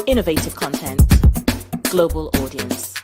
Innovative content. Global audience.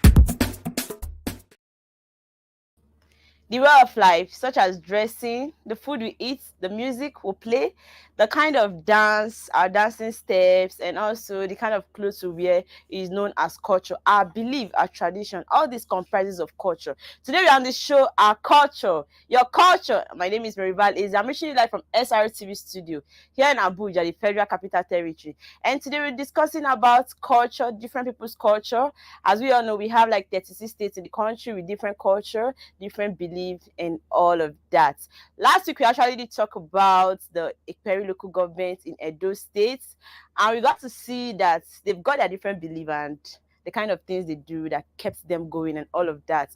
The way of life, such as dressing, the food we eat, the music we play, the kind of dance, our dancing steps, and also the kind of clothes we wear is known as culture. Our belief, our tradition, all this comprises of culture. Today we are on the show, Our Culture, Your Culture. My name is MARYVAL. I'm reaching you live from SRTV studio here in Abuja, the Federal Capital Territory. And today we're discussing about culture, different people's culture. As we all know, we have like 36 states in the country with different culture, different belief, and all of that. Last week we actually did talk about the Ekperi local government in Edo State, and we got to see that they've got their different belief and the kind of things they do that kept them going and all of that.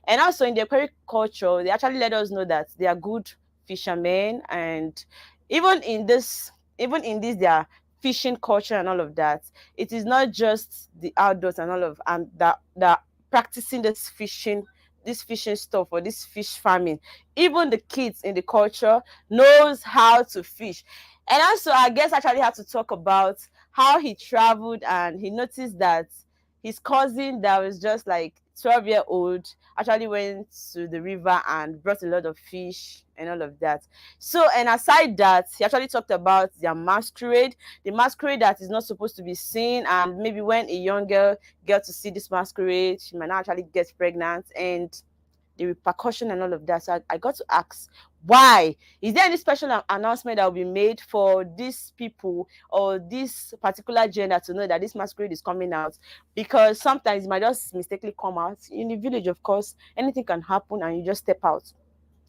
And also in the Ekperi culture, they actually let us know that they are good fishermen, and even in this their fishing culture and all of that, it is not just the outdoors and all of and that practicing this fishing stuff or this fish farming. Even the kids in the culture knows how to fish. And also I guess actually had to talk about how he traveled and he noticed that his cousin that was just like 12-year-old actually went to the river and brought a lot of fish and all of that. So, and aside that, he actually talked about their masquerade, the masquerade that is not supposed to be seen, and maybe when a young girl gets to see this masquerade, she might not actually get pregnant, and the repercussion and all of that. So I got to ask, why? Is there any special announcement that will be made for these people or this particular gender to know that this masquerade is coming out? Because sometimes it might just mistakenly come out. In the village, of course, anything can happen and you just step out.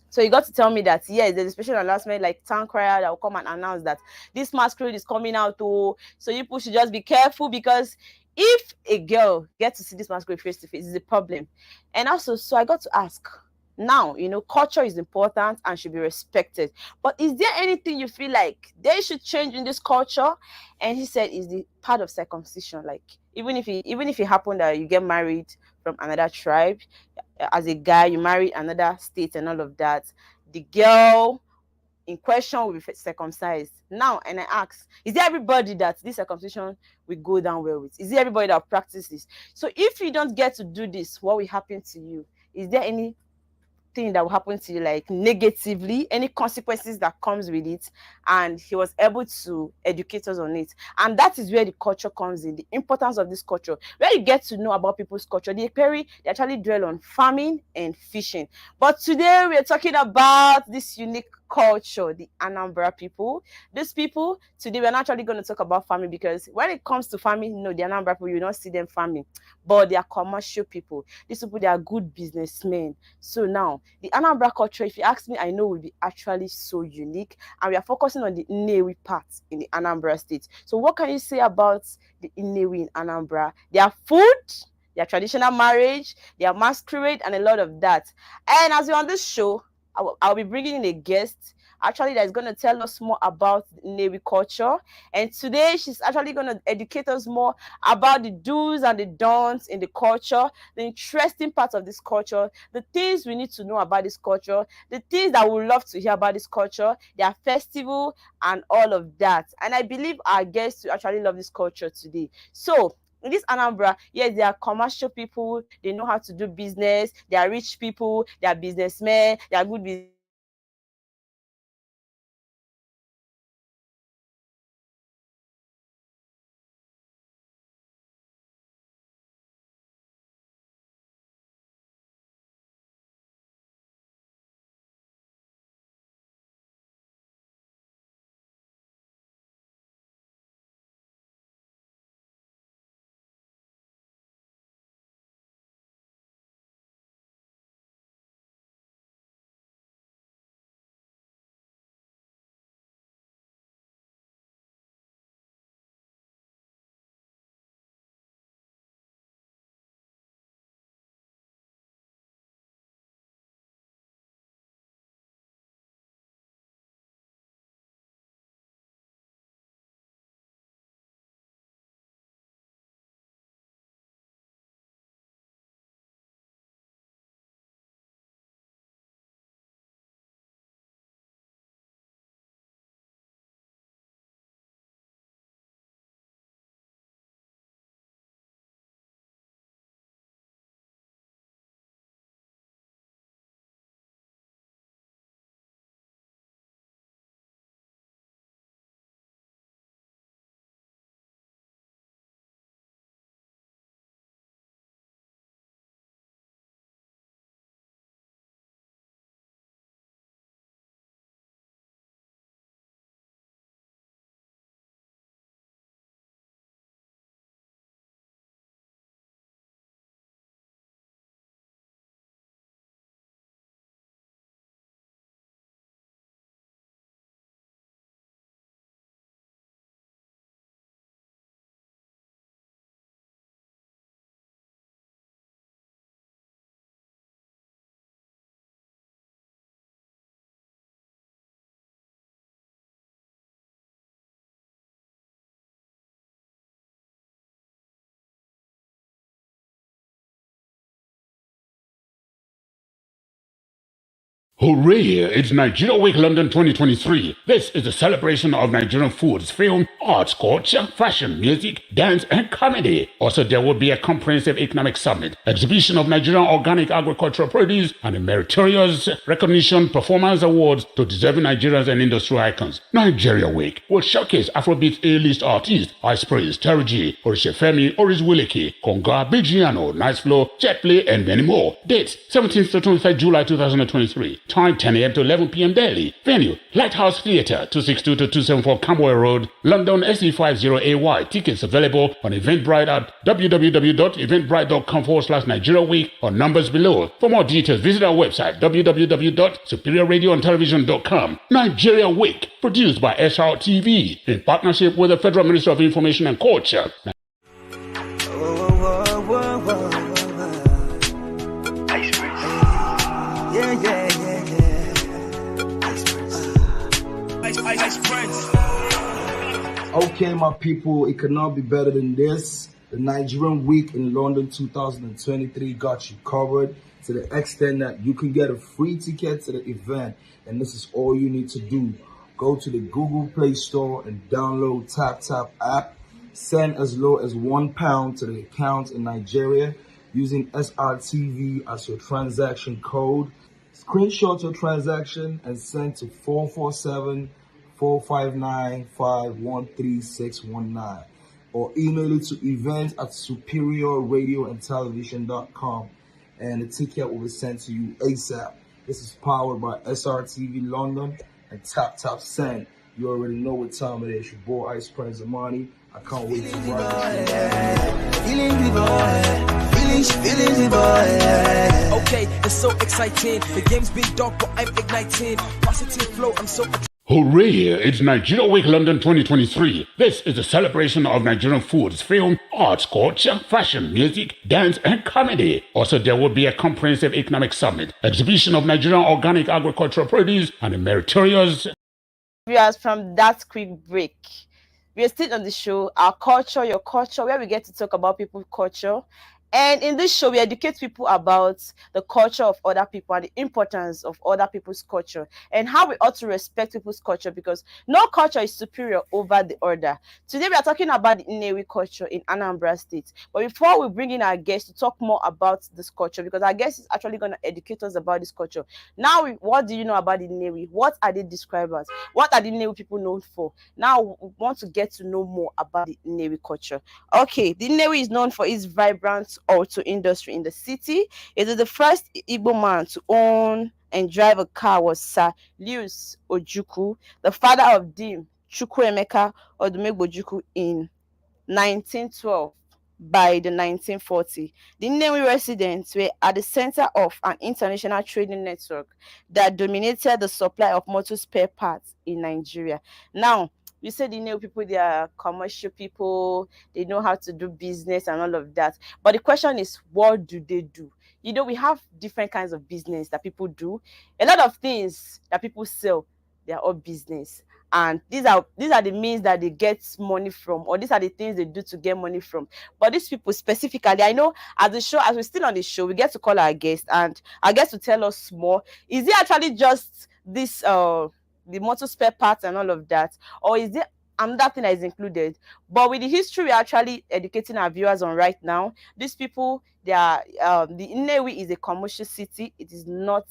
So you got to tell me that yes, there's a special announcement like town crier that will come and announce that this masquerade is coming out. Oh, so you people should just be careful, because if a girl gets to see this masquerade face to face, it's a problem. And also, so I got to ask. Now, culture is important and should be respected. But is there anything you feel like they should change in this culture? And he said, is the part of circumcision. Like even if it happened that you get married from another tribe, as a guy, you marry another state and all of that, the girl in question will be circumcised. Now, and I ask, is there everybody that this circumcision will go down well with? Is there everybody that practices? So if you don't get to do this, what will happen to you? Is there any thing that will happen to you, like negatively, any consequences that comes with it? And he was able to educate us on it, and that is where the culture comes in, the importance of this culture, where you get to know about people's culture. The Ekperi, they actually dwell on farming and fishing, but today we're talking about this unique culture, the Anambra people. These people today, we're not actually going to talk about farming, because when it comes to farming, no, the Anambra people, you don't see them farming, but they are commercial people. These people, they are good businessmen. So now, the Anambra culture, if you ask me, I know will be actually so unique, and we are focusing on the Nnewi part in the Anambra state. So what can you say about the Nnewi in Anambra? Their food, their traditional marriage, their masquerade, and a lot of that. And as we're on this show, I'll be bringing in a guest actually that is going to tell us more about the Nnewi culture. And today she's actually going to educate us more about the do's and the don'ts in the culture, the interesting parts of this culture, the things we need to know about this culture, the things that we love to hear about this culture, their festival, and all of that. And I believe our guests will actually love this culture today. So, in this Anambra, yes, they are commercial people. They know how to do business. They are rich people. They are businessmen. They are good business. Hooray! It's Nigeria Week London 2023. This is a celebration of Nigerian foods, film, arts, culture, fashion, music, dance, and comedy. Also, there will be a comprehensive economic summit, exhibition of Nigerian organic agricultural produce, and a meritorious recognition performance awards to deserving Nigerians and industry icons. Nigeria Week will showcase Afrobeat A-list artists, Ice Prince, Terry G, Orishefemi, Oris Wileke, Konga, Bigiano, Nice Flow, Jetplay, and many more. Dates: 17th to 23rd July 2023. Time 10 a.m. to 11 p.m. daily. Venue: Lighthouse Theatre, 262 to 274 Camberwell Road, London SE50AY. Tickets available on Eventbrite at www.eventbrite.com/Nigeria Week or numbers below. For more details, visit our website www.superiorradioandtelevision.com. Nigeria Week, produced by SR TV in partnership with the Federal Ministry of Information and Culture. Okay, my people, it cannot be better than this. The Nigerian Week in London 2023 got you covered to the extent that you can get a free ticket to the event. And this is all you need to do. Go to the Google Play Store and download TapTap app. Send as low as £1 to the account in Nigeria using SRTV as your transaction code. Screenshot your transaction and send to 447-459-513619 or email it to event@superiorradioandtelevision.com and the ticket will be sent to you ASAP. This is powered by SRTV London and TapTap Send. You already know what time it is. Your boy Ice Prince Amani. I can't wait to ride this. Okay, it's so exciting. The game's been dark, but I'm igniting. Positive flow, I'm so. Hooray! It's Nigeria Week London 2023. This is a celebration of Nigerian foods, film, arts, culture, fashion, music, dance, and comedy. Also, there will be a comprehensive economic summit, exhibition of Nigerian organic agricultural produce, and a meritorious Viewers, from that quick break, we are still on the show, Our Culture, Your Culture, where we get to talk about people's culture. And in this show, we educate people about the culture of other people and the importance of other people's culture and how we ought to respect people's culture, because no culture is superior over the other. Today, we are talking about the Nnewi culture in Anambra State. But before we bring in our guest to talk more about this culture, because our guest is actually going to educate us about this culture. Now, what do you know about the Nnewi? What are they described as? What are the Nnewi people known for? Now, we want to get to know more about the Nnewi culture. Okay, the Nnewi is known for its vibrant auto industry in the city. It is the first Igbo man to own and drive a car was Sir Lewis Ojukwu, the father of Dim Chukwuemeka Odumegbojuku in 1912. By the 1940, the Nnewi residents were at the center of an international trading network that dominated the supply of motor spare parts in Nigeria. Now, you said the Nnewi people, they are commercial people, they know how to do business and all of that. But the question is, what do they do? You know, we have different kinds of business that people do. A lot of things that people sell, they are all business. And these are the means that they get money from, or these are the things they do to get money from. But these people specifically, I know as we're still on the show, we get to call our guest, and our guest to tell us more. Is it actually just this the motor spare parts and all of that, or is there another thing that is included? But with the history we're actually educating our viewers on right now, these people, they are the Nnewi is a commercial city. It is not.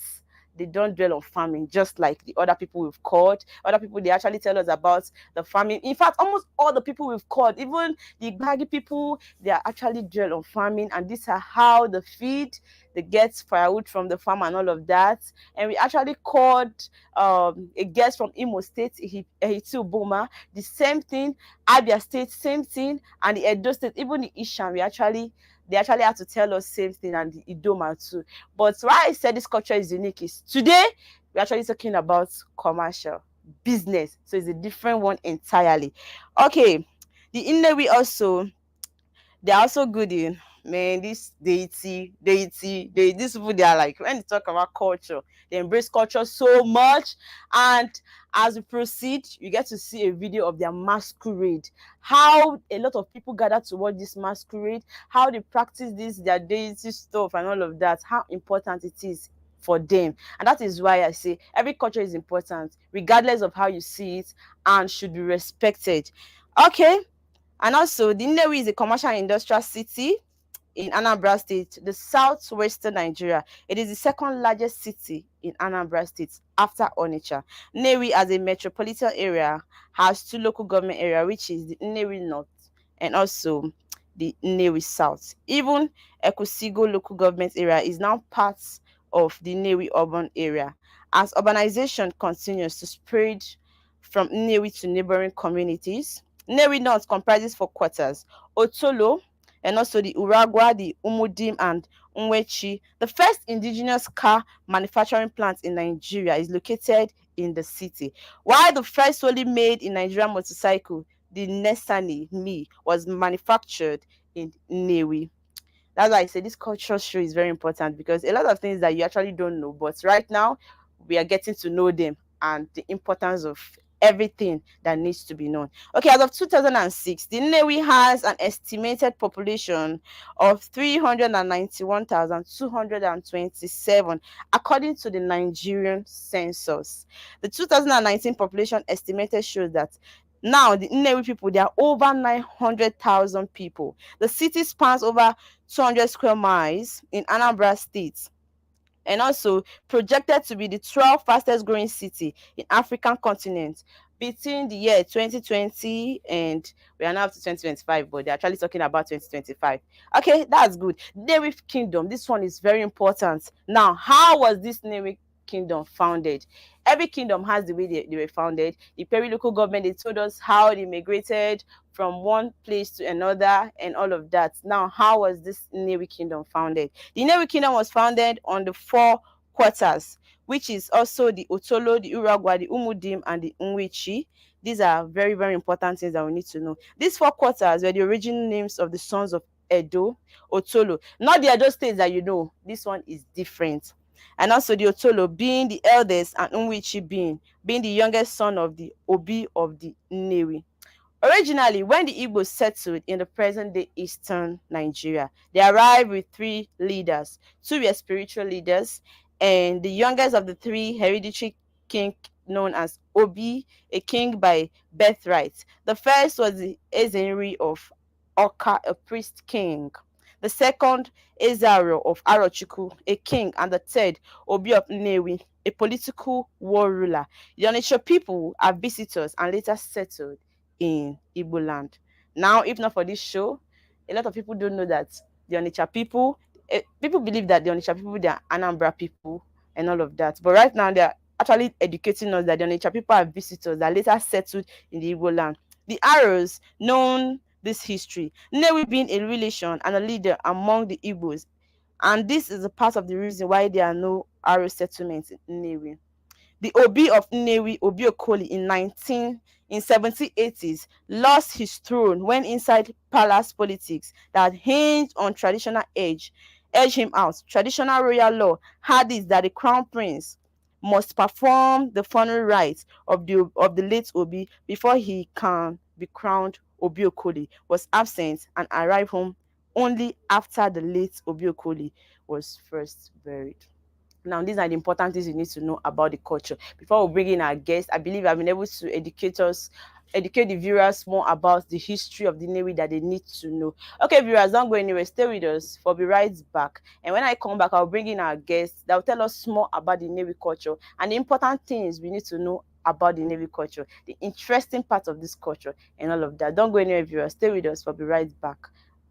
They don't dwell on farming, just like the other people we've called. Other people, they actually tell us about the farming. In fact, almost all the people we've called, even the Gbagi people, they are actually dwell on farming. And these are how they feed, they get firewood from the farm and all of that. And we actually called a guest from Imo State, Ehiti Boma, the same thing. Abia State, same thing. And the Edo State, even the Ishan, they actually have to tell us same thing, and the Idoma too. But why I said this culture is unique is today we're actually talking about commercial business. So it's a different one entirely. Okay, the Nnewi also, they're also good in, man, this deity, these people, they are like, when they talk about culture, they embrace culture so much. And as we proceed, you get to see a video of their masquerade, how a lot of people gather to watch this masquerade, how they practice this, their deity stuff and all of that, how important it is for them. And that is why I say every culture is important, regardless of how you see it, and should be respected. Okay, and also the Nnewi is a commercial and industrial city in Anambra State, the southwestern Nigeria. It is the second largest city in Anambra State after Onitsha. Nnewi as a metropolitan area has two local government areas, which is the Nnewi North and also the Nnewi South. Even Ekusigo local government area is now part of the Nnewi urban area. As urbanization continues to spread from Nnewi to neighboring communities, Nnewi North comprises 4 quarters: Otolo, and also the Uragwa, the Umudim, and Unwechi. The first indigenous car manufacturing plant in Nigeria is located in the city, while the first solely made in Nigerian motorcycle, the Nessani Mi, was manufactured in Nnewi. That's why I say this cultural show is very important, because a lot of things that you actually don't know, but right now we are getting to know them and the importance of everything that needs to be known. Okay, as of 2006, the Nnewi has an estimated population of 391,227, according to the Nigerian census. The 2019 population estimated shows that now the Nnewi people, there are over 900,000 people. The city spans over 200 square miles in Anambra State, and also projected to be the 12th fastest growing city in African continent between the year 2020 and we are now up to 2025, but they're actually talking about 2025. Okay, that's good. Nnewi Kingdom, this one is very important. Now, how was this Nnewi Kingdom founded? Every kingdom has the way they were founded. The Peri local government, they told us how they migrated from one place to another and all of that. Now, how was this Nnewi Kingdom founded? The Nnewi Kingdom was founded on the 4 quarters, which is also the Otolo, the Uragwa, the Umudim, and the Unwechi. These are very, very important things that we need to know. These 4 quarters were the original names of the sons of Edo, Otolo. Not the Edo states that you know. This one is different. And also the Otolo being the eldest and Unwechi being the youngest son of the Obi of the Nnewi. Originally, when the Igbos settled in the present-day eastern Nigeria, they arrived with 3 leaders. 2 were spiritual leaders, and the youngest of the 3, hereditary king known as Obi, a king by birthright. The first was the Ezenri of Oka, a priest king. The second, Ezaro of Arochukwu, a king, and the third, Obi of Nnewi, a political war ruler. The Onitsha people are visitors and later settled in Igbo land. Now, if not for this show, a lot of people don't know that the Onitsha people, people believe that the Onitsha people, they are Anambra people and all of that. But right now, they are actually educating us that the Onitsha people are visitors that later settled in the Igbo land. The Aros known this history, Nnewi being a relation and a leader among the Igbos, and this is a part of the reason why there are no Aro settlements in Nnewi. The Obi of Nnewi, Obi Okoli, in 1780s, lost his throne when inside palace politics that hinged on traditional edged him out. Traditional royal law had it that the crown prince must perform the funeral rites of the late Obi before he can be crowned. Obi Okoli was absent and arrived home only after the late Obi Okoli was first buried. Now, these are the important things you need to know about the culture. Before we bring in our guests, I believe I've been able to educate the viewers more about the history of the Nnewi that they need to know. Okay, viewers, don't go anywhere. Stay with us. For be right back. And when I come back, I'll bring in our guests that will tell us more about the Nnewi culture and the important things we need to know about the Nnewi culture, the interesting part of this culture, and all of that. Don't go anywhere, viewers. Stay with us. For be right back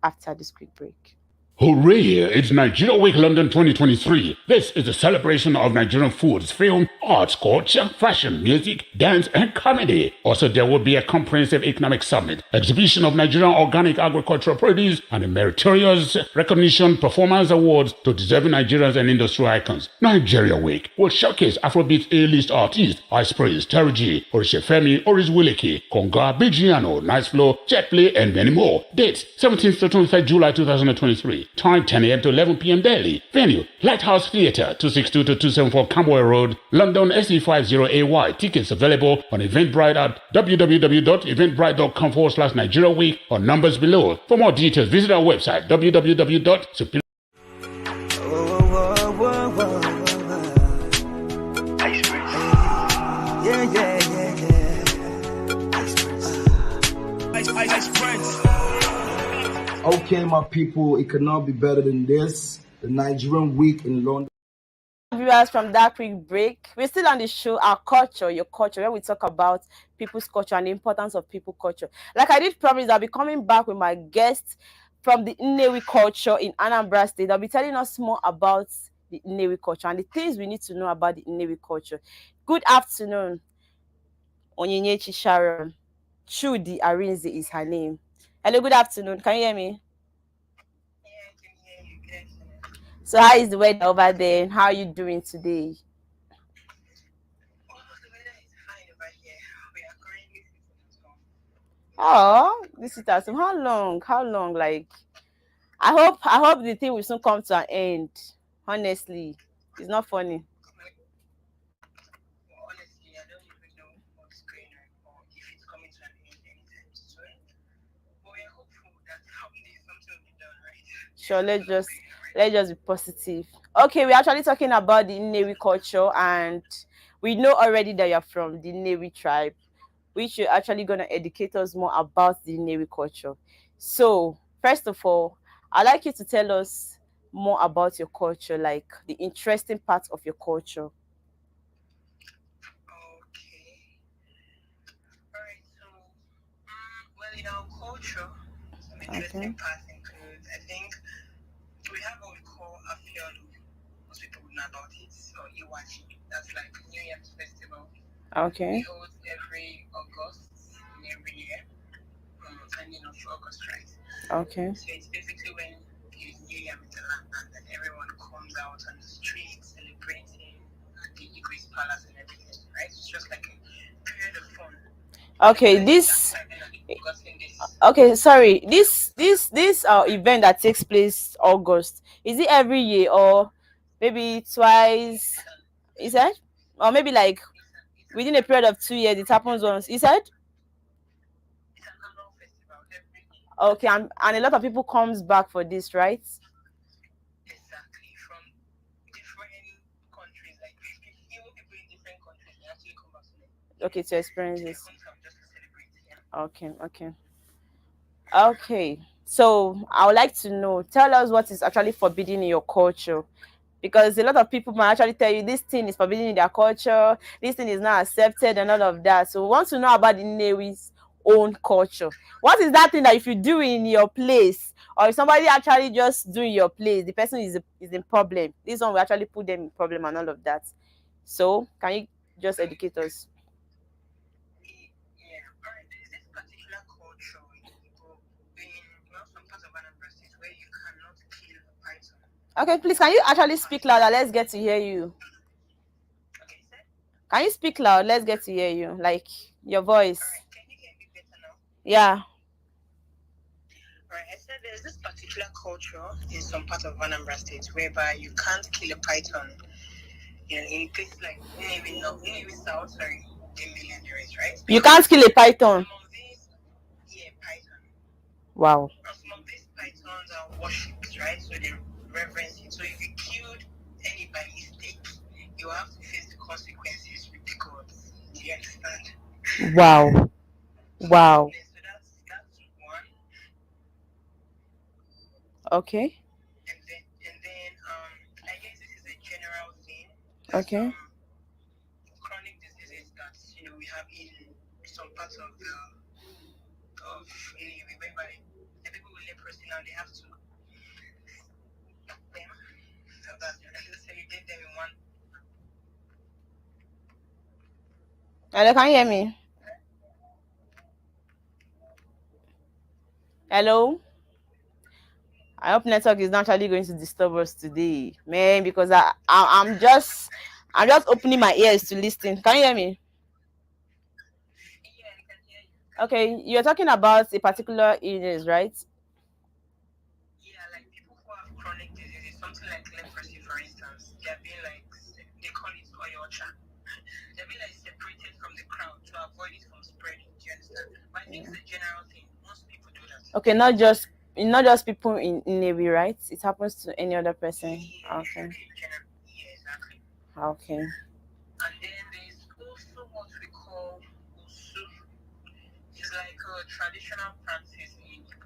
after this quick break. Hooray! It's Nigeria Week London 2023. This is a celebration of Nigerian foods, film, arts, culture, fashion, music, dance, and comedy. Also, there will be a comprehensive economic summit, exhibition of Nigerian organic agricultural produce, and a meritorious recognition performance awards to deserving Nigerians and industry icons. Nigeria Week will showcase Afrobeat A-list artists, Ice Prince, Terry G, Orishefemi, Oris Wileke, Konga, Bigiano, Nice Flow, Jetplay, and many more. Dates, 17th to 23rd July 2023. Time 10 a.m. to 11 p.m. daily. Venue, Lighthouse Theatre, 262 to 274 Camberwell Road, London SE50AY. Tickets available on Eventbrite at www.eventbrite.com/Nigeria Week or numbers below. For more details, visit our website www.superior. Okay, my people, it could not be better than this. The Nigerian week in London. Viewers, from that quick break, we're still on the show, our culture, your culture, where we talk about people's culture and the importance of people culture. Like I did promise, I'll be coming back with my guest from the Nnewi culture in Anambra State. They'll be telling us more about the Nnewi culture and the things we need to know about the Nnewi culture. Good afternoon, Onyinyechi Sharon. Chudi Arinze is her name. Hello, good afternoon. Can you hear me? So how is the weather over there? How are you doing today? Oh, this is awesome. How long? How long? Like, I hope the thing will soon come to an end. Honestly, it's not funny. Sure, let's just be positive. Okay, we're actually talking about the Nnewi culture, and we know already that you're from the Nnewi tribe, which you're actually gonna educate us more about the Nnewi culture. So, first of all, I'd like you to tell us more about your culture, like the interesting parts of your culture. Okay. Okay. Okay. Okay, this okay, sorry. This event that takes place August, is it every year or maybe twice? Is that? Or maybe like within a period of 2 years it happens once. Is that? Okay, and a lot of people comes back for this, right? Okay, to experience this. Okay, okay. Okay. So I would like to know, tell us what is actually forbidden in your culture. Because a lot of people might actually tell you this thing is forbidden in their culture, this thing is not accepted, and all of that. So we want to know about the Newi's own culture. What is that thing that if you do in your place, or if somebody actually just do in your place, the person is in problem? This one will actually put them in problem and all of that. So can you just educate us? Okay, please, can you actually speak louder? Let's get to hear you. Can you speak loud? Let's get to hear you. Like your voice. Yeah. You can't kill a python. Wow. Wow. Wow. Okay. Okay. Hello, can you hear me? Hello? I hope network is not actually going to disturb us today, man, because I'm just opening my ears to listen. Can you hear me? Okay, you're talking about a particular illness, right? Okay, not just people in Navy, right? It happens to any other person. Okay. Okay.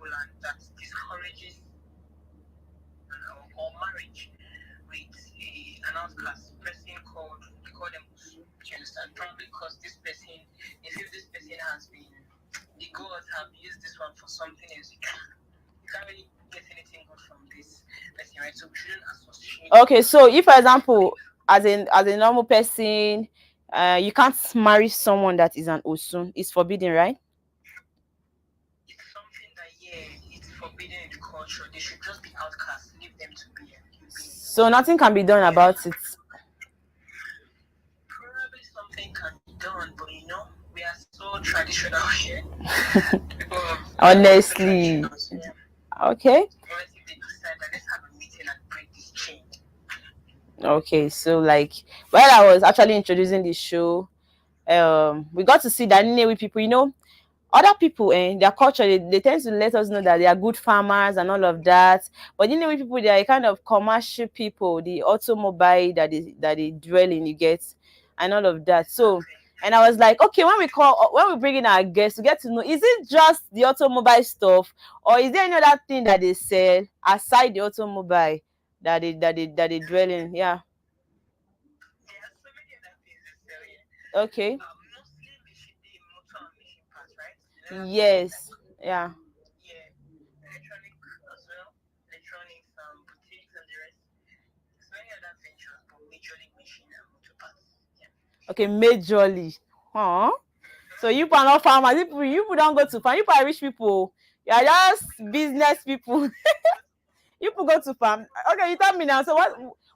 people and that discourages or marriage with an outcast person called, we call them Usu. Do you understand? Probably because this person, they feel this person has been, the gods have used this one for something else. You can't really get anything good from this person, right? So we shouldn't associate. Okay, so if, for example, as a normal person, you can't marry someone that is an Osun. It's forbidden, right? It's something that, yeah, it's forbidden in the culture. They should just be outcasts. Leave them to be. So nothing can be done about it. Probably something can be done, but you know, we are so traditional here. Honestly. Okay. Unless if they decide that let's have a meeting and break this chain. Okay, so like while I was actually introducing the show, we got to see that Nnewi people, you know, other people in their culture, they tend to let us know that they are good farmers and all of that. But Nnewi people, they are a kind of commercial people, the automobile that they dwell in, you get, and all of that. So, and I was like, okay, when we bring in our guests to get to know, is it just the automobile stuff, or is there any other thing that they sell aside the automobile that they dwell in? Yeah. There are so many other things they sell here. Okay. Mostly machine, the motor and machine parts, right? You know, Yes. Yeah. yeah, electronic as well, electronics, boutiques and the rest. There's many other ventures, but majorly machine and motor parts. Yeah. Okay, majorly. Huh? So you are not farmers. You don't go to farm. You are rich people. You are just business people. You people go to farm. Okay, you tell me now. So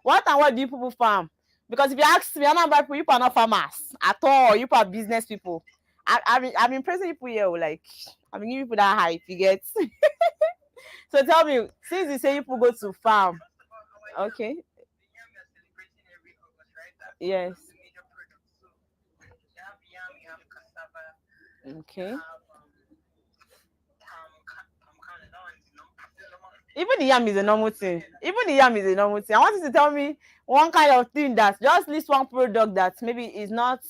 what and what do you people farm? Because if you ask me, I'm not people. You are not farmers at all. You are business people. I've been praising people here. Like I've been giving people that hype. You get. So tell me, since you say you people go to farm, okay. The yam we are celebrating every August, right? That's Yes. the major product. So you have yam, you have cassava, Okay. you have palm kernel. That one is normal. Even the yam is a normal thing. Even the yam is a normal thing. I want you to tell me one kind of thing that just list one product that maybe is not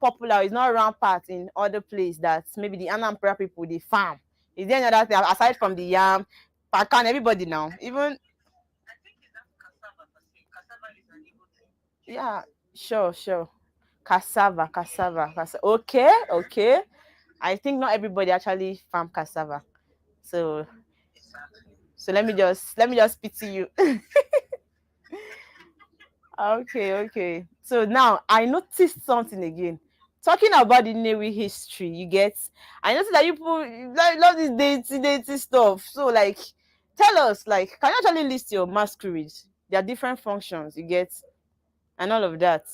popular, is not rampant in other places that maybe the Anambra people they farm. Is there any other thing aside from the yam? Pakan, everybody now. Even I think it's that cassava per se. Cassava is an evil thing. yeah, sure. Cassava. Okay. I think not everybody actually farm cassava. So Exactly. let me just pity you. Okay. So now I noticed something again. Talking about the Nnewi history, you get. I noticed that you people love this deity stuff. So like, tell us, like, can you actually list your masquerades? Their different functions, you get, and all of that.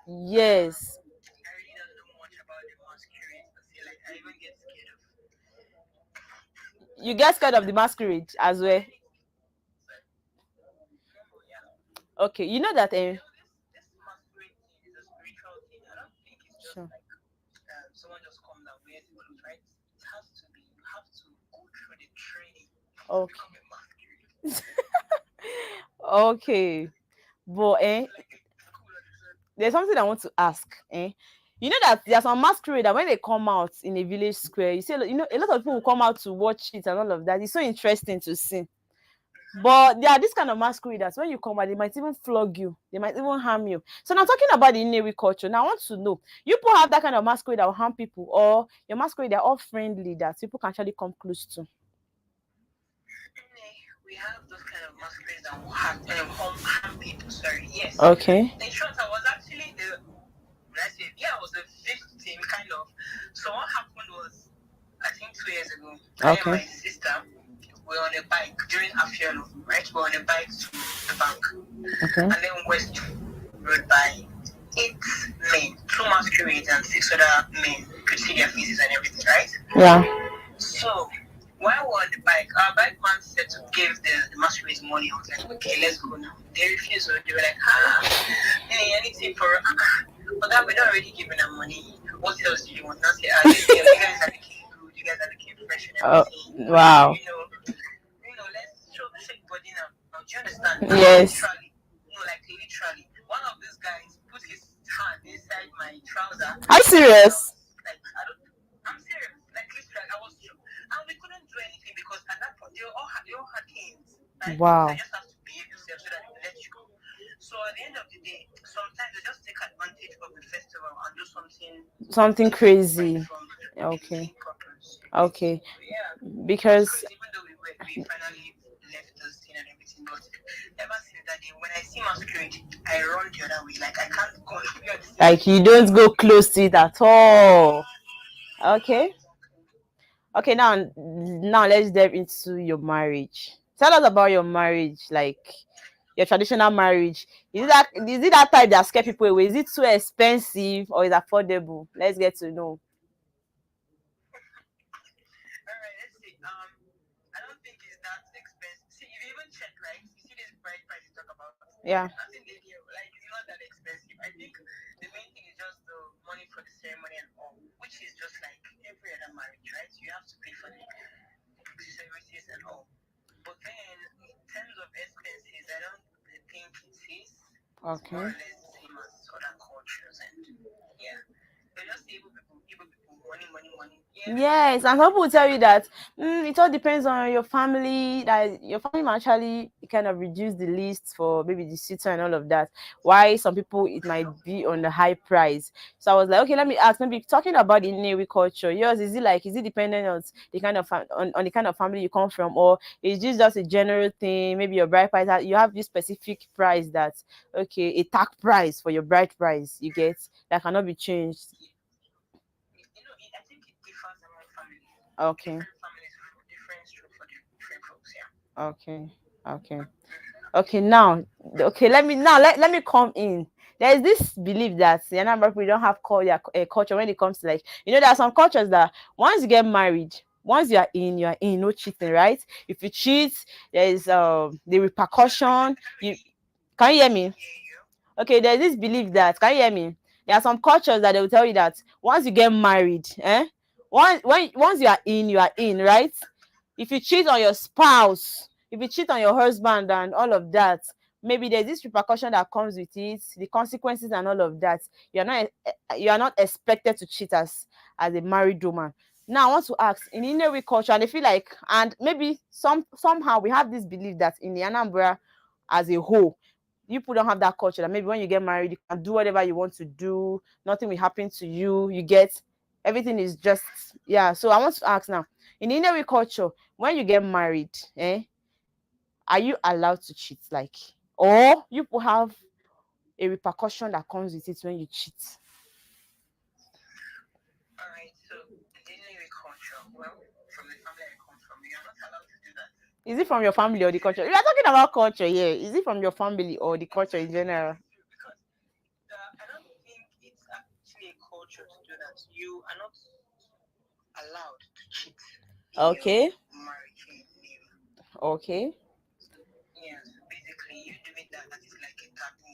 Masquerade. Yes. I really don't know much about the masquerade. I feel like I even get scared of. You get scared of the masquerade as well. Yeah. Okay, you know that. You know, this masquerade thing is a spiritual thing. I don't think it's just Sure. like someone just come that wears the clothes, right? It has to be. You have to go through the training to Okay. become a masquerade. Okay, but It's like a school on its own. there's something I want to ask. You know that there's some masquerade that when they come out in a village square, you see, you know, a lot of people will come out to watch it and all of that. It's so interesting to see. But there are this kind of masquerade that when you come out, they might even flog you, they might even harm you. So now talking about the Nnewi culture, now I want to know, you people have that kind of masquerade that will harm people, or your masquerade they're all friendly that people can actually come close to? We have those kind of masquerades that will harm people. Sorry, yes. Okay. In short, I was actually I was the victim, kind of. So what happened was, I think 2 years ago, I and my sister were on a bike during Afiolo, right? We were on a bike to the bank. Okay. And then West rode by 8 men, 2 masquerades and 6 other men. You could see their faces and everything, right? Yeah. So while we were on the bike, our bike man said to give the masquerades money. I was like, okay, let's go now. They refused. So they were like, hey, anything for but that we're not already giving them money. What else do you want? Now say, you guys are looking good, you guys are looking fresh and everything. Wow. You know, let's show body now. Do you understand? Yes. Literally. Literally. One of these guys put his hand inside my trouser. Are you serious? I'm serious. Like do anything because at that point they all had kings, right? So Wow. you just have to behave yourself so that they will let you go. So at the end of the day, sometimes they just take advantage of the festival and do Something different crazy. from the Okay. main purpose. Okay. So yeah, it was Because crazy even though we finally left the scene and everything, but ever since that day, when I see masquerade, I run the other way. Like I can't go be on the same like you street. don't go close to it at all. Okay. Okay, now let's dive into your marriage. Tell us about your marriage, like your traditional marriage. Is it that type that scare people away? Is it too expensive or is it affordable? Let's get to know. All right, let's see. I don't think it's that expensive. See, if you even check, right, you see this bride price you talk about. Yeah. Nothing they give, like it's not that expensive. I think the main thing is just the money for the ceremony and all, which is just like every other marriage, right? You have to pay for the services and all. But then, in terms of expenses, I don't think it is more Okay. or less the same as other cultures, and yeah, they're just able people, money, money, money. Yeah. Yes, and some people will tell you that it all depends on your family. That your family might actually kind of reduce the list for maybe the sitter and all of that. Why some people it might be on the high price. So I was like, okay, let me ask. Maybe talking about the Inewi culture, yours is it dependent on the kind of on the kind of family you come from, or is this just a general thing? Maybe your bride price you have this specific price that okay a tag price for your bride price you get that cannot be changed. I think it differs among families. Okay. Different families for different stroke for different folks. Yeah. Okay. Okay. Okay. Now, okay. Let me come in. There is this belief that the Anambra people don't have culture when it comes to like there are some cultures that once you get married, once you are in, no cheating, right? If you cheat, there is the repercussion. You can you hear me? Okay, there's this belief that can you hear me? There are some cultures that they will tell you that once you get married, once you are in, right? If you cheat on your spouse, if you cheat on your husband and all of that, maybe there's this repercussion that comes with it, the consequences and all of that. You are not expected to cheat as a married woman. Now I want to ask in Inewi culture, and I feel like, and maybe somehow we have this belief that in the Anambra as a whole, you people don't have that culture that maybe when you get married, you can do whatever you want to do, nothing will happen to you. You get everything is just yeah. So I want to ask now, in Inewi culture, when you get married, are you allowed to cheat? Like, or you people have a repercussion that comes with it when you cheat? All right. So the Inuit culture, well, from the family I come from, you're not allowed to do that. Is it from your family or the culture? We are talking about culture here. Is it from your family or the culture in general? Because I don't think it's actually a culture to do that. You are not allowed to cheat in Okay. your marriage name. Okay. Yeah, so basically you doing that is like a taboo.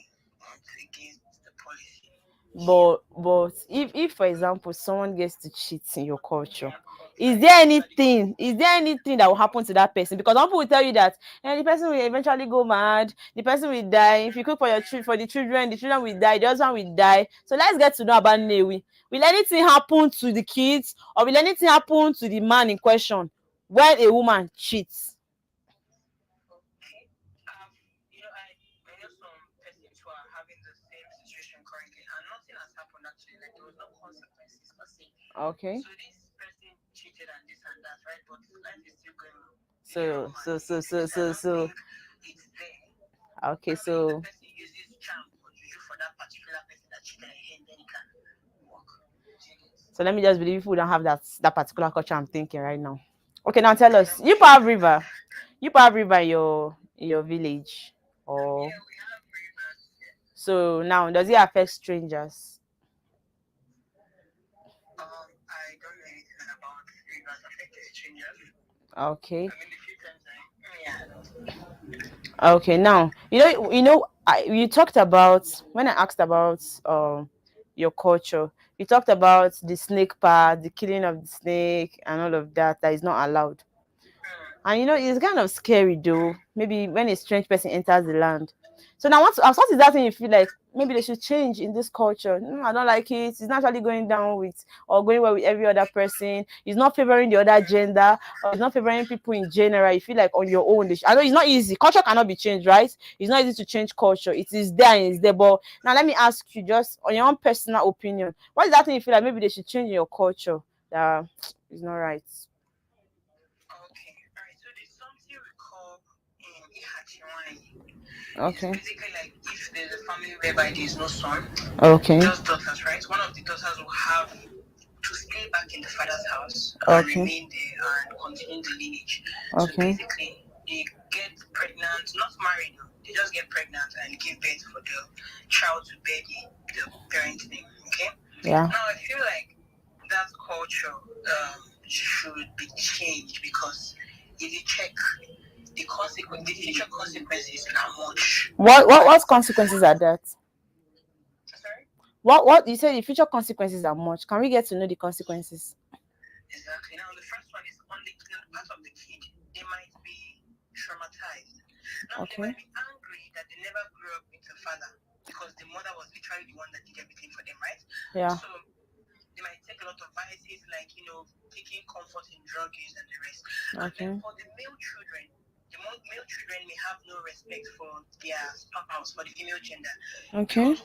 It's against the policy. But if for example someone gets to cheat in your culture, is there anything that will happen to that person? Because some people will tell you that the person will eventually go mad, the person will die. If you cook for for the children will die, the husband will die. So let's get to know about Newi. Will anything happen to the kids, or will anything happen to the man in question when a woman cheats? Okay. I know some persons who are having the same situation currently, and nothing has happened actually. Like there was no consequences per se. Okay. So this person cheated and this and that, right? But life is still going on. So so so so so so It's there. okay, Probably the so person uses charm or juju for that particular person that cheated, and then it can work. so let me just believe people don't have that particular culture I'm thinking right now. Okay, now tell us. You people have river. You people have river in your village. Or Yeah, we have rivers. so now does it affect strangers? I don't know anything about rivers affecting strangers. Okay. I mean, the few times Okay, now you talked about when I asked about your culture, you talked about the snake part, the killing of the snake and all of that is not allowed. And it's kind of scary though. Maybe when a strange person enters the land. So now, what is that thing you feel like maybe they should change in this culture? I don't like it. It's not actually going down with or going well with every other person. It's not favoring the other gender, or it's not favoring people in general. You feel like on your own. I know it's not easy. Culture cannot be changed, right? It's not easy to change culture. It is there and it's there. But now let me ask you, just on your own personal opinion, what is that thing you feel like maybe they should change in your culture that is not right? Okay, alright. So there's something we call Ihachiwai. Okay. It's basically like if there's a family whereby there's no son, Okay. just daughters, right? One of the daughters will have to stay back in the father's house and remain there and continue the lineage. So basically, they get pregnant, not married, no. They just get pregnant and give birth for the child to bear the parent's name. Okay. Yeah. Now I feel like that culture should be changed because if you check the future consequences are much. What consequences are that? Sorry? What you said the future consequences are much. Can we get to know the consequences? Exactly. Now the first one is on the part of the kid. They might be traumatized. Now they might be angry that they never grew up with a father because the mother was literally the one that did everything for them, right? Yeah. So they might take a lot of vices like, taking comfort in drug use and the rest. Okay. And then for the male children, may have no respect for their spouse, for the female gender. Okay.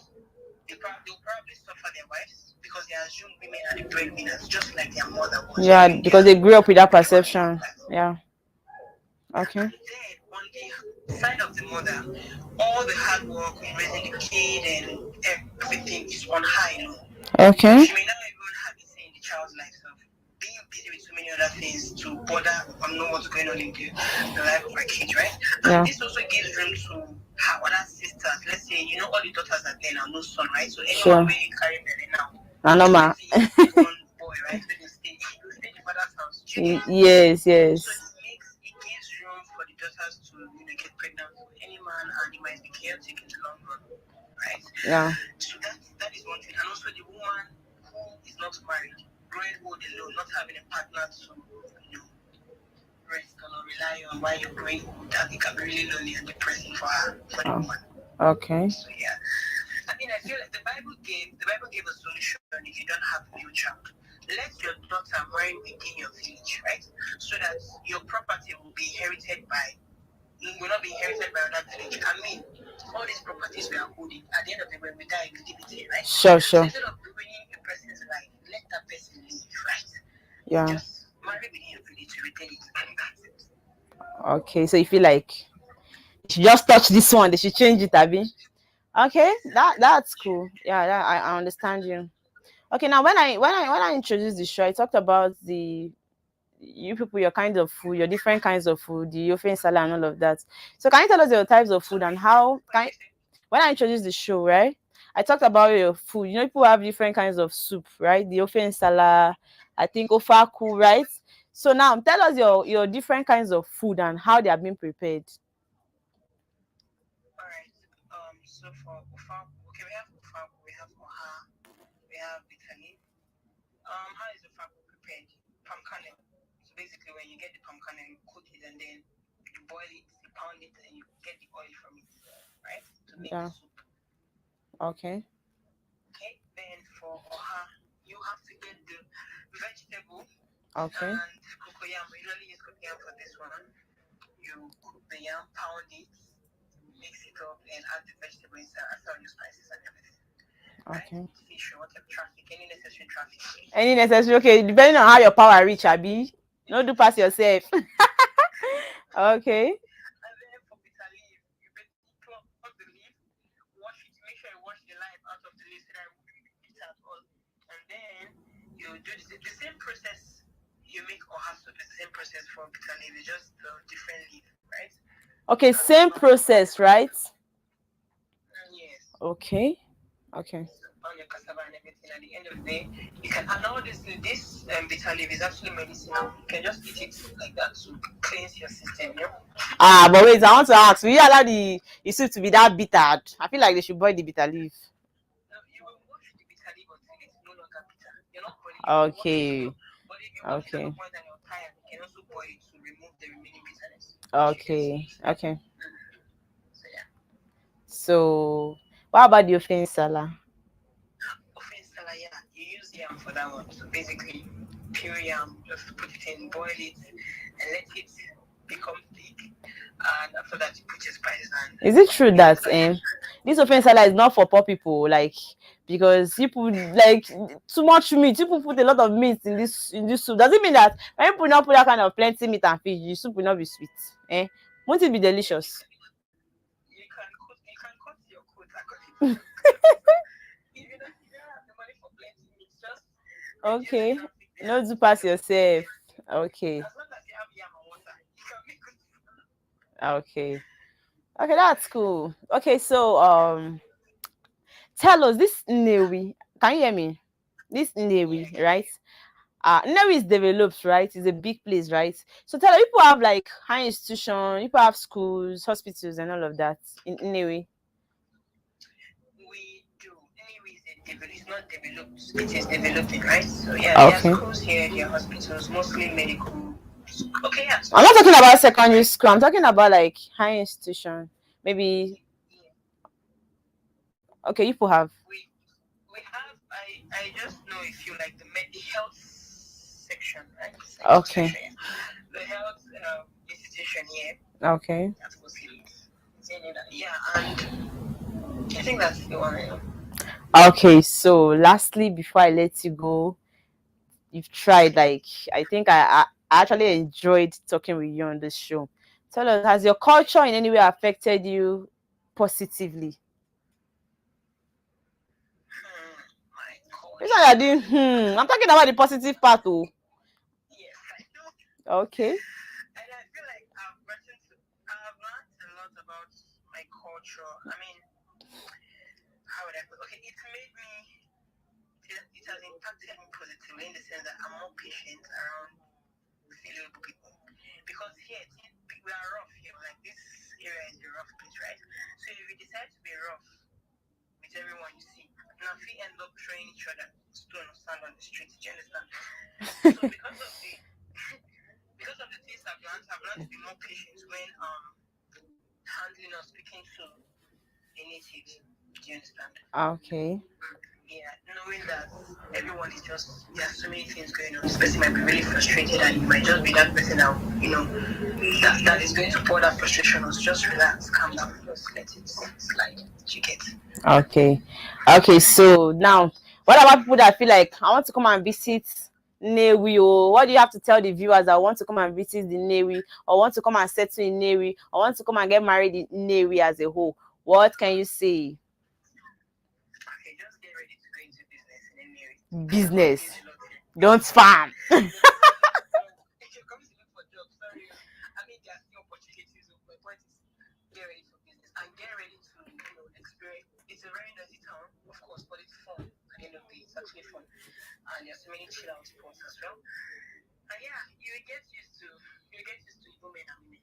They'll probably suffer their wives because they assume women are the breadwinners, just like their mother was. Yeah, because they grew up with that perception. Yeah. Okay. And then on the side of the mother, all the hard work in raising the kid and everything is on high low. Okay. She may not even have a say in the child's life. So being busy with so many other things to bother or know what's going on in the life of her kid, right? And this also gives room to her other sisters. Let's say, all the daughters are there now, no son, right? So anyone will carry belly now. Anoma. One boy, right? So they stay in the father's house. Yes. So it gives room for the daughters to get pregnant for any man, and it might be chaotic in the long run, right? Yeah. So that is one thing. And also the woman who is not married, growing old alone, not having a partner to rest on or rely on while you're growing old, that it can be really lonely and depressing for the woman. Okay. So yeah. I feel like the Bible gave a solution if you don't have a male child. Let your daughter marry within your village, right? So that your property will not be inherited by another village. All these properties we are holding, at the end of the day, we die, we leave it here, right? Sure. So instead of ruining a person's life, let that person live, right? Yeah. Just marry within your village to retain it, and that's it. Okay, so you feel like you should just touch this one, they should change it, Abby. Okay, that's cool. Yeah, I understand you. Okay, now when I introduced the show, I talked about you people, your kinds of food, your different kinds of food, the ofe salad and all of that. So can you tell us your types of food and how when I introduced the show, right? I talked about your food. People have different kinds of soup, right? The ofe salad, I think ofaku, right? So now tell us your different kinds of food and how they are being prepared. All right. So for ofaku, okay, we have ofaku, we have oha, we have bitterleaf. How is ofaku prepared? Palm kernel. So basically, when you get the palm kernel, you cook it and then you boil it, you pound it, and you get the oil from it, right? To make the soup. Okay. Okay. Then for oha, you have to get the vegetable. Okay. And cocoyam. We usually use cocoyam for this one. You cook the yam, pound it, mix it up, and add the vegetable inside. After all your spices and everything. Okay. Right? Fish or whatever traffic, any necessary traffic. Any necessary, okay, depending on how your power reach, Abi. No do pass yourself. Okay. And then for bitter leaf, you basically pluck the leaf, wash it, make sure you wash the life out of the leaf so that it won't be bitter at all. And then you do the same process you make oha soup, is the same process for bitter leaf, it's just different leaf, right? Okay, same process, right? Yes. Okay. On your cassava and everything, at the end of the day, you can. And all this bitter leaf is actually medicinal. You can just eat it like that to cleanse your system. But wait, I want to ask: will you allow the soup to be that bitter? I feel like they should boil the bitter leaf. No, you will wash the bitter leaf until it's no longer bitter. You're not boiling it. Okay. But if you wash it more than your time, you can also boil it to remove the remaining bitterness. Okay. So yeah. So what about the offense salad? Offense salad, yeah, you use yam for that one. So basically, pure yam, just put it in, boil it, and let it become thick. And after that, you put your spice and Is it true you know, that this offense salad is not for poor people? Like, because people like too much meat. People put a lot of meat in this soup. Does it mean that when people not put that kind of plenty meat and fish, the soup will not be sweet? Eh? Won't it be delicious? you can cut your coat according to your if you don't have the money for plenty meat, just reduce the Okay. traffic there. No do pass yourself. Okay. As long as you have yam and water, you can make good. Okay. Okay, that's cool. Okay, so tell us this Newi. Can you hear me? This Newi, right? Newi is developed, right? It's a big place, right? So tell us, people have like high institution, people have schools, hospitals, and all of that in Newi. We do. Anyway, it's not developed. It is developing, right? So yeah, there are Okay. schools here, there are hospitals, mostly medical. Okay, yeah. I'm not talking about secondary school. I'm talking about like high institution. Maybe okay, people have. We have. I just know if you like the health section, right? Okay. Section, yeah. The health institution here. Okay. That's mostly yeah, and I think that's the one I know. Okay, so lastly, before I let you go, you've tried like I think I actually enjoyed talking with you on this show. Tell us, has your culture in any way affected you positively? My This culture. one you're doing, I'm talking about the positive part, oh. Yes, I know. Okay. And I feel like I've learned a lot about my culture. I mean, how would I put? Okay, it has impacted me positively in the sense that I'm more patient around valuable people. Because here, we are rough here. Like this area is a rough place, right? So if you decide to be rough with everyone you see, now if we end up throwing each other stone or sand on the street, do you understand? So because of the things I've learned to be more patient when handling or speaking to a native. Do you understand? Okay. Yeah, knowing that everyone is there's so many things going on. This person might be really frustrated, and you might just be that person that that is going to pour that frustration on. So just relax, calm down, just let it slide. You get. Okay. Okay, so now what about people that feel like I want to come and visit Newi? Or what do you have to tell the viewers that want to come and visit the Newi, or want to come and settle in Newi, or want to come and get married in Newi as a whole? What can you say? Okay, just get ready to go into business in any way. Business. Don't farm. If you're coming to look for jobs, sorry. I mean, there are still opportunities. My point is, get ready for business and get ready to experience. It's a very noisy town, of course, but it's fun. At the end of the day, it's actually fun, and there's so many chill out spots as well. And yeah, you will get used to even men and women.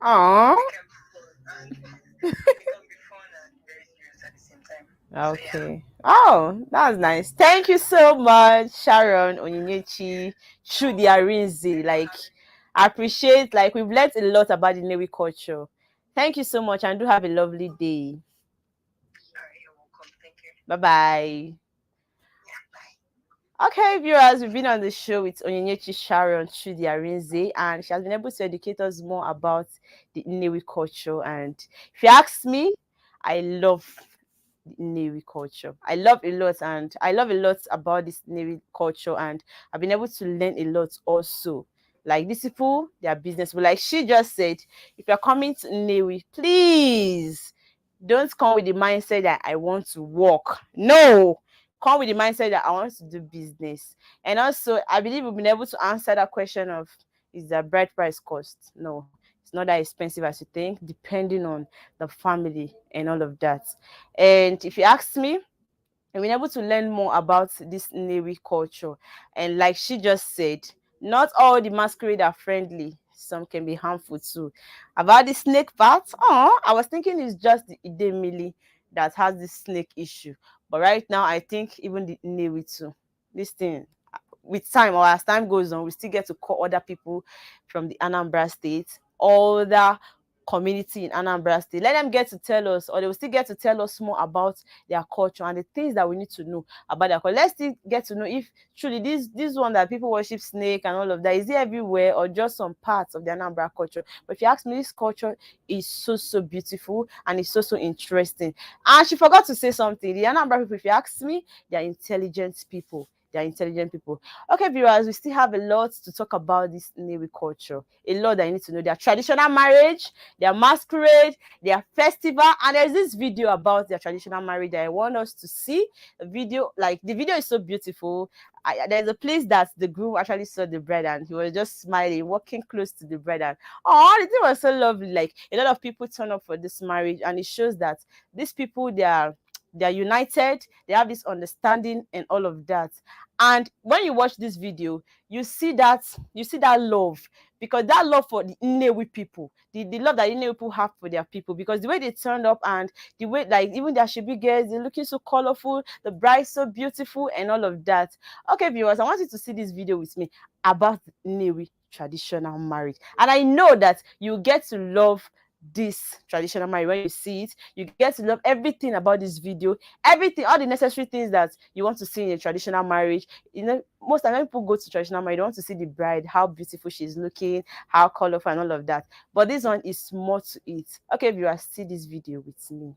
Aww. It can be fun and it can be fun and very serious at the same time. Okay. Oh, that's nice. Thank you so much, Sharon Onyinyechi Chudiarinze. Like, I appreciate, like, we've learned a lot about the Newi culture. Thank you so much, and do have a lovely day. All right, you're welcome. Thank you. Bye bye. Yeah, bye. Okay, viewers, we've been on the show with Onyinyechi Sharon Chudiarinze, and she has been able to educate us more about the Newi culture. And if you ask me, I love Navy culture. I love a lot, and I love a lot about this Navy culture, and I've been able to learn a lot also. Like these people, they are business. But like she just said, if you're coming to Navy, please don't come with the mindset that I want to work. No, come with the mindset that I want to do business. And also, I believe we've been able to answer that question of is the bride price cost? No, it's not that expensive as you think, depending on the family and all of that. And if you ask me, I've been able to learn more about this Newi culture. And like she just said, not all the masquerade are friendly. Some can be harmful too. About the snake part, I was thinking it's just the Idemili that has this snake issue. But right now, I think even the Newi too. This thing, with time or as time goes on, we still get to call other people from the Anambra state, other community in Anambra State. Let them get to tell us, or they will still get to tell us more about their culture and the things that we need to know about their culture. Let's still get to know if truly this one that people worship snake and all of that, is it everywhere or just some parts of the Anambra culture? But if you ask me, this culture is so beautiful and it's so interesting. And she forgot to say something. The Anambra people, if you ask me, they are intelligent people. They are intelligent people. Okay, viewers, we still have a lot to talk about this Nnewi culture. A lot that you need to know. Their traditional marriage, their masquerade, their festival, and there's this video about their traditional marriage that I want us to see. The video is so beautiful. There's a place that the groom actually saw the bride and he was just smiling, walking close to the bride, and the thing was so lovely. Like, a lot of people turn up for this marriage, and it shows that these people, they're united, they have this understanding and all of that. And when you watch this video, you see that love, because that love for the Nnewi people, the love that Nnewi people have for their people, because the way they turned up and the way, like, even their shebi girls, they're looking so colorful, the bride so beautiful and all of that. Okay, viewers, I want you to see this video with me about Nnewi traditional marriage, and I know that you get to love this traditional marriage. When you see it, you get to love everything about this video, everything, all the necessary things that you want to see in a traditional marriage. You know, most of the time people go to traditional marriage, they want to see the bride, how beautiful she's looking, how colorful and all of that. But this one is more to it. Okay, viewers, see this video with me.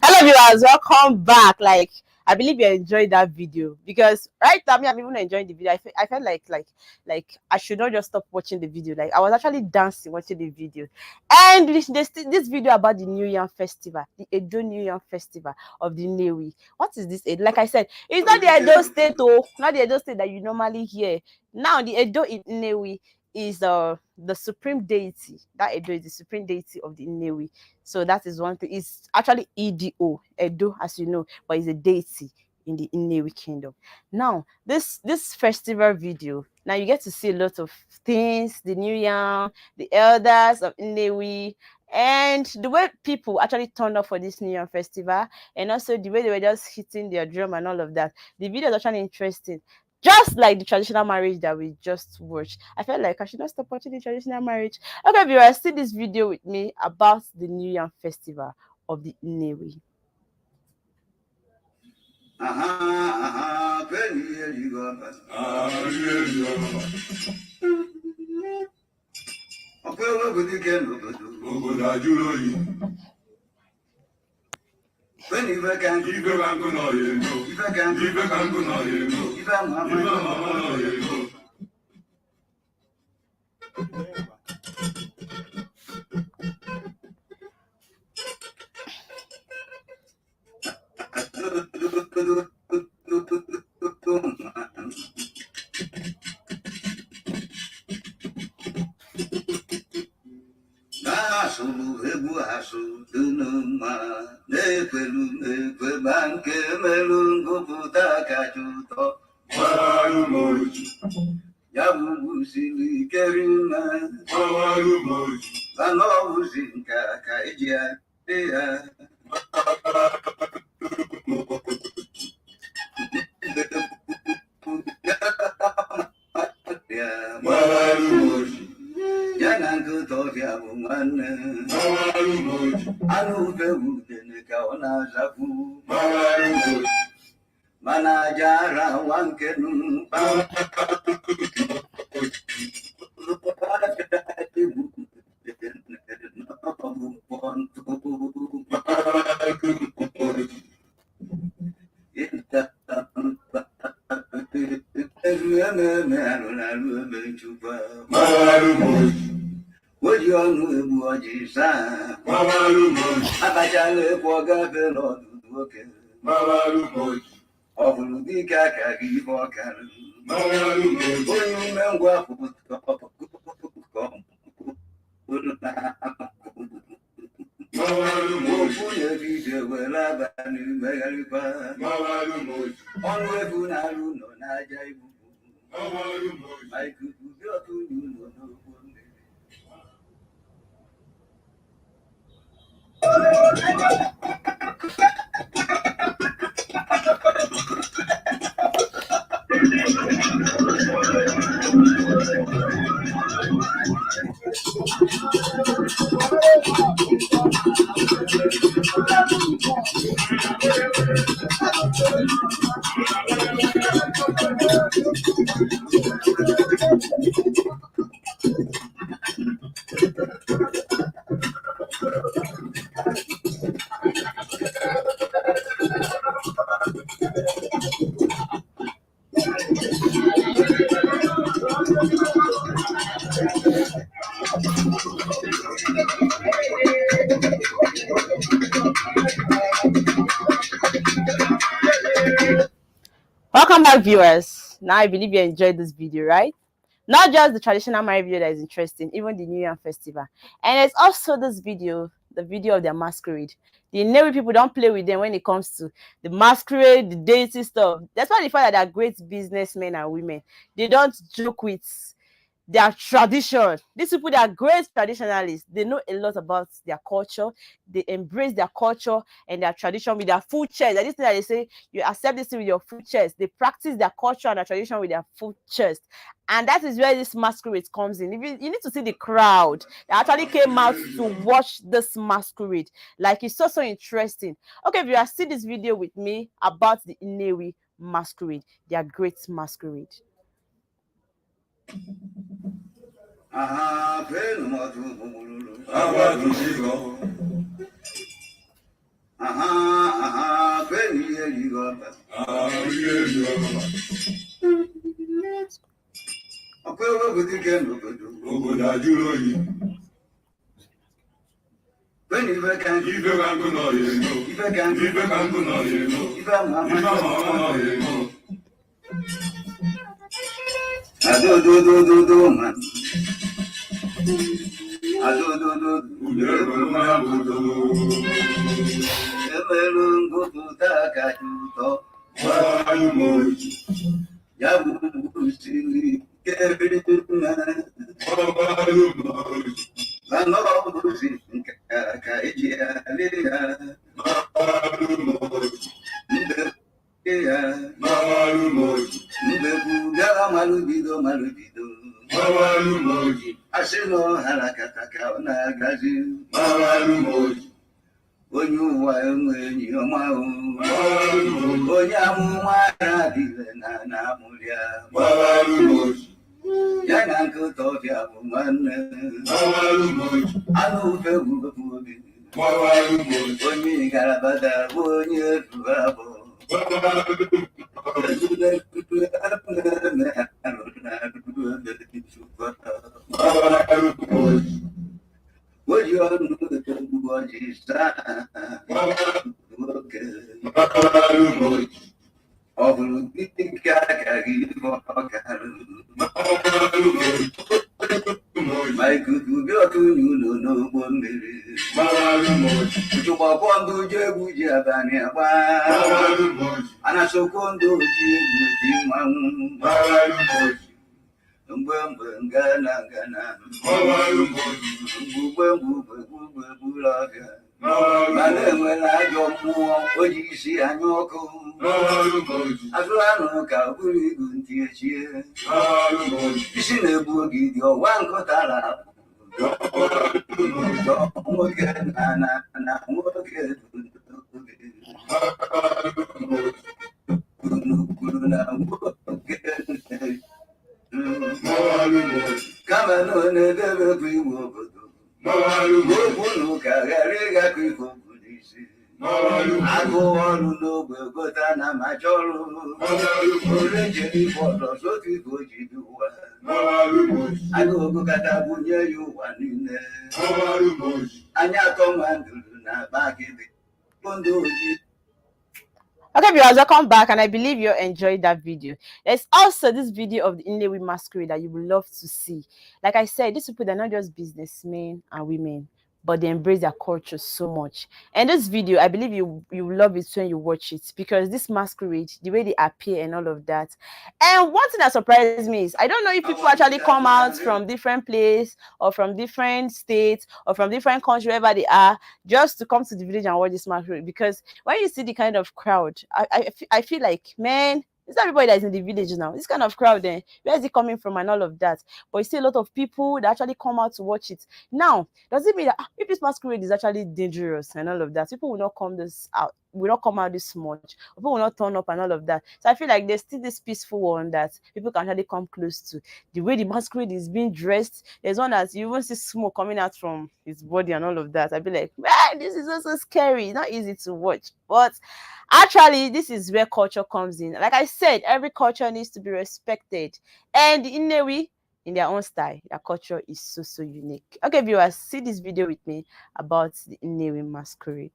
Hello viewers, welcome back. Like, I believe you enjoyed that video, because right now I'm even enjoying the video. I felt like I should not just stop watching the video. Like I was actually dancing watching the video. And this video about the New Yam Festival, the Edo New Yam Festival of the Newi. What is this? Like I said, it's not the Edo State, not the Edo State that you normally hear. Now the Edo in Newi is the supreme deity. That Edo is the supreme deity of the Newi. So that is one thing. It's actually Edo, as you know, but it's a deity in the Inewi kingdom. Now, this festival video, now you get to see a lot of things, the New Yam, the elders of Inewi, and the way people actually turned up for this New Yam festival, and also the way they were just hitting their drum and all of that. The video is actually interesting. Just like the traditional marriage that we just watched. I felt like I should not stop watching the traditional marriage. Okay, viewers, see this video with me about the New Yam Festival of the Inewi. Welcome back, viewers. Now I believe you enjoyed this video, right? Not just the traditional marriage video that is interesting, even the New Year festival. And it's also this video, the video of their masquerade. The Navy people don't play with them when it comes to the masquerade, the deity stuff. That's why the fact that they're great businessmen and women. They don't joke with their tradition. These people, they are great traditionalists. They know a lot about their culture. They embrace their culture and their tradition with their full chest. That is thing that they say, you accept this thing with your full chest. They practice their culture and their tradition with their full chest. And that is where this masquerade comes in. You need to see the crowd that actually came out to watch this masquerade. Like, it's so interesting. Okay, if you have seen this video with me about the Inewi masquerade, their great masquerade. Okay, viewers, welcome back, and I believe you enjoyed that video. There's also this video of the Inewi masquerade that you would love to see. Like I said, these people, they're not just businessmen and women, but they embrace their culture so much. And this video, I believe you will love it when you watch it, because this masquerade, the way they appear and all of that. And one thing that surprised me is, I don't know if people actually come out from different places or from different states or from different countries, wherever they are, just to come to the village and watch this masquerade. Because when you see the kind of crowd, I feel like, man, it's not everybody that's in the village now. This kind of crowd, then where is it coming from and all of that? But you see a lot of people that actually come out to watch it. Now, does it mean that if this masquerade is actually dangerous and all of that, people will not come out this much, people will not turn up and all of that? So I feel like there's still this peaceful one that people can actually come close to. The way the masquerade is being dressed, there's one that you even see smoke coming out from his body and all of that. I'd be like, man, this is also scary. It's not easy to watch. But actually, this is where culture comes in. Like I said, every culture needs to be respected. And in Inewi, in their own style, their culture is so unique. Okay, viewers, see this video with me about the Inewi masquerade.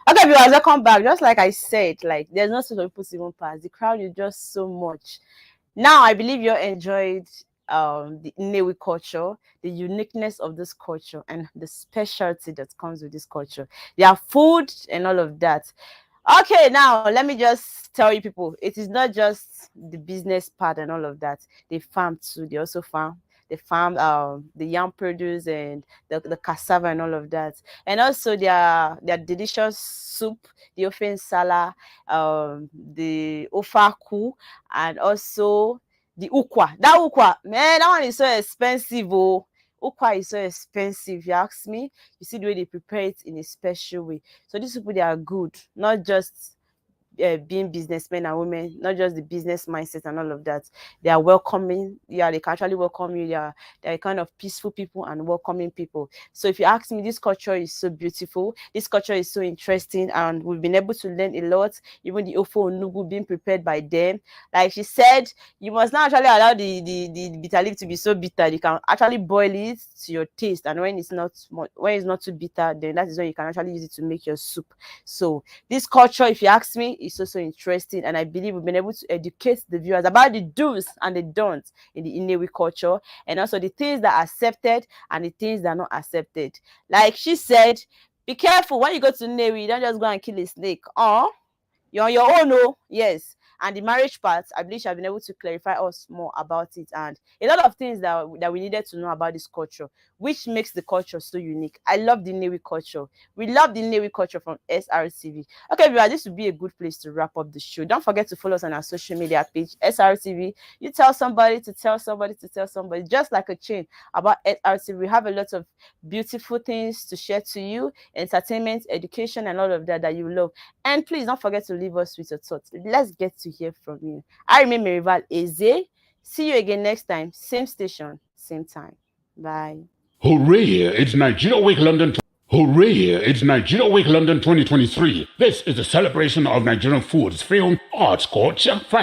Okay, viewers, welcome back. Just like I said, like there's no sort of people to even pass. The crowd is just so much. Now I believe you enjoyed the Nnewi culture, the uniqueness of this culture, and the specialty that comes with this culture. Their food and all of that. Okay, now let me just tell you people, it is not just the business part and all of that. They farm too. They also farm. They farm the yam produce and the cassava and all of that. And also their delicious soup, the ofe nsala, the ofaku, and also the ukwa. That ukwa, man, that one is so expensive. Oh, ukwa is so expensive. If you ask me, you see the way they prepare it in a special way. So these people, they are good, not just being businessmen and women, not just the business mindset and all of that. They are welcoming. Yeah, they can actually welcome you. They're kind of peaceful people and welcoming people. So if you ask me, this culture is so beautiful. This culture is so interesting, and we've been able to learn a lot. Even the ofo onugu being prepared by them. Like she said, you must not actually allow the bitter leaf to be so bitter. You can actually boil it to your taste, and when it's not too bitter, then that is when you can actually use it to make your soup. So this culture, if you ask me, is also interesting, and I believe we've been able to educate the viewers about the do's and the don'ts in the Inewi culture, and also the things that are accepted and the things that are not accepted. Like she said, be careful when you go to Inewi, you don't just go and kill a snake. You're on your own, oh, yes. And the marriage part, I believe she has been able to clarify us more about it, and a lot of things that we needed to know about this culture, which makes the culture so unique. I love the Nnewi culture. We love the Nnewi culture from SRTV. Okay, viewers, this would be a good place to wrap up the show. Don't forget to follow us on our social media page, SRTV. You tell somebody to tell somebody to tell somebody, just like a chain about SRTV. We have a lot of beautiful things to share to you, entertainment, education, and all of that you love. And please don't forget to leave us with your thoughts. Let's get to hear from you. I remain MARYVAL Eze. See you again next time. Same station, same time. Bye. Hooray! It's Nigeria Week London. Hooray! It's Nigeria Week London 2023. This is a celebration of Nigerian foods, film, arts, culture, fashion.